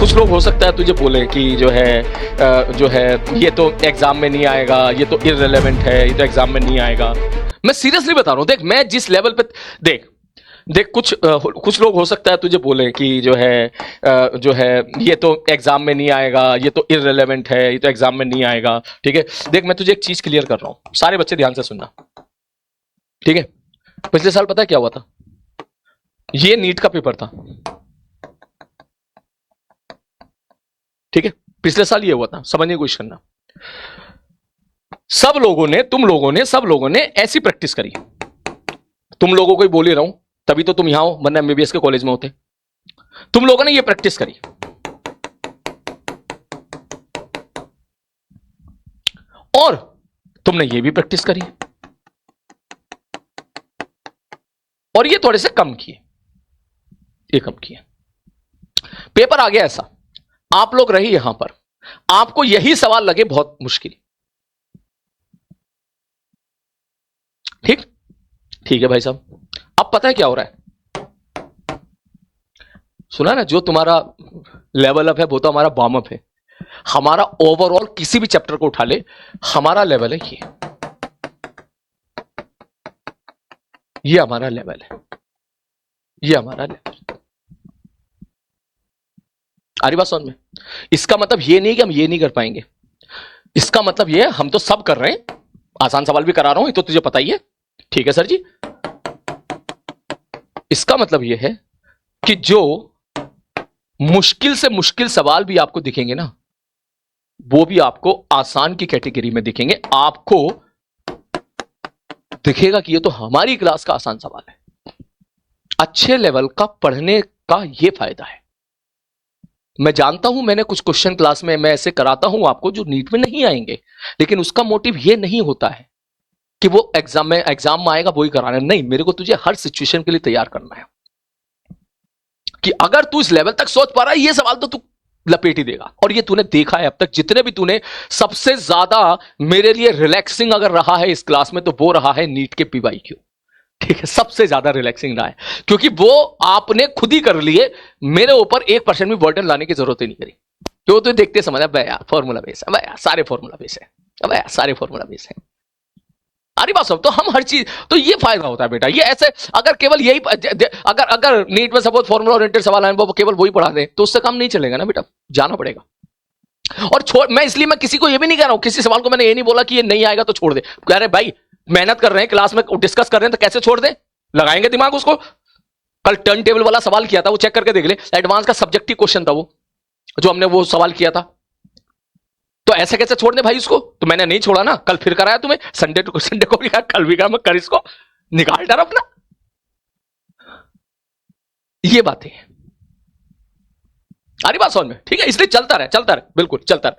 कुछ लोग हो सकता है तुझे बोले कि जो है ये तो एग्जाम में नहीं आएगा, ये तो इररिलेवेंट है, ये तो एग्जाम में नहीं आएगा। मैं सीरियसली बता रहा हूं, देख मैं जिस लेवल पे देख देख कुछ लोग हो सकता है तुझे बोले कि जो है ये तो एग्जाम में नहीं आएगा, ये तो इररिलेवेंट है, ये तो एग्जाम में नहीं आएगा। ठीक है, देख मैं तुझे एक चीज क्लियर कर रहा हूं, सारे बच्चे ध्यान से सुनना। ठीक है, पिछले साल पता है क्या हुआ था? ये नीट का पेपर था। ठीक है, पिछले साल ये हुआ था, समझने की कोशिश करना। सब लोगों ने ऐसी प्रैक्टिस करी। तुम लोगों को ही बोल ही रहा हूं, तभी तो तुम यहां हो, वरना एमबीबीएस के कॉलेज में होते। तुम लोगों ने ये प्रैक्टिस करी और तुमने ये भी प्रैक्टिस करी और ये थोड़े से कम किए, ये कम किए। पेपर आ गया ऐसा, आप लोग रही यहां पर, आपको यही सवाल लगे बहुत मुश्किल। ठीक ठीक है भाई साहब, अब पता है क्या हो रहा है? सुना ना, जो तुम्हारा लेवल अप है वो तो हमारा बॉम अप है। हमारा ओवरऑल किसी भी चैप्टर को उठा ले, हमारा लेवल है ये हमारा लेवल है, ये हमारा लेवल। आ रही बात समझ में? इसका मतलब ये नहीं कि हम ये नहीं कर पाएंगे, इसका मतलब ये है हम तो सब कर रहे हैं। आसान सवाल भी करा रहा हूं, ये तो तुझे पता ही है। ठीक है सर जी, इसका मतलब यह है कि जो मुश्किल से मुश्किल सवाल भी आपको दिखेंगे ना, वो भी आपको आसान की कैटेगरी में दिखेंगे। आपको दिखेगा कि ये तो हमारी क्लास का आसान सवाल है। अच्छे लेवल का पढ़ने का ये फायदा है। मैं जानता हूं, मैंने कुछ क्वेश्चन क्लास में मैं ऐसे कराता हूं आपको जो नीट में नहीं आएंगे, लेकिन उसका मोटिव ये नहीं होता है कि वो एग्जाम में आएगा वही कराना है। नहीं, मेरे को तुझे हर सिचुएशन के लिए तैयार करना है कि अगर तू इस लेवल तक सोच पा रहा है, ये सवाल तो तू लपेट ही देगा। और ये तूने देखा है अब तक, जितने भी तूने, सबसे ज्यादा मेरे लिए रिलैक्सिंग अगर रहा है इस क्लास में तो वो रहा है नीट के पीवाईक्यू। ठीक है, सबसे ज्यादा रिलैक्सिंग रहा है, क्योंकि वो आपने खुद ही कर लिए। मेरे ऊपर 1% भी बर्डन लाने की जरूरत ही नहीं करी, क्यों? तो देखते समझ भाई यार फॉर्मूला बेस है, भाई यार सारे फॉर्मूला बेस है, भाई यार सारे फॉर्मूला बेस है। अरे बात सब तो हम हर चीज, तो ये फायदा होता है बेटा। ये ऐसे अगर केवल यही अगर नीट में सपोज फॉर्मूला ओरिएंटेड सवाल आए, वो केवल वही पढ़ा दे तो उससे काम नहीं चलेगा ना बेटा, जाना पड़ेगा। और मैं इसलिए मैं किसी को ये भी नहीं कह रहा हूं, किसी सवाल को मैंने ये नहीं बोला कि ये नहीं आएगा तो छोड़ दे। कह रहे भाई मेहनत कर रहे हैं, क्लास में डिस्कस कर रहे हैं, तो कैसे छोड़ दे? लगाएंगे दिमाग उसको। कल टर्न टेबल वाला सवाल किया था, वो चेक करके देख ले, एडवांस का सब्जेक्टिव क्वेश्चन था वो, जो हमने वो सवाल किया था। तो ऐसे कैसे छोड़ दे भाई उसको? तो मैंने नहीं छोड़ा ना, कल फिर कराया तुम्हें, संडे को भी कहा, कल भी कहा, मैं कर इसको निकाल डर अपना। ये बातें हैं। अरे बात समझ में? ठीक है, इसलिए चलता रहे, बिल्कुल चलता रहे।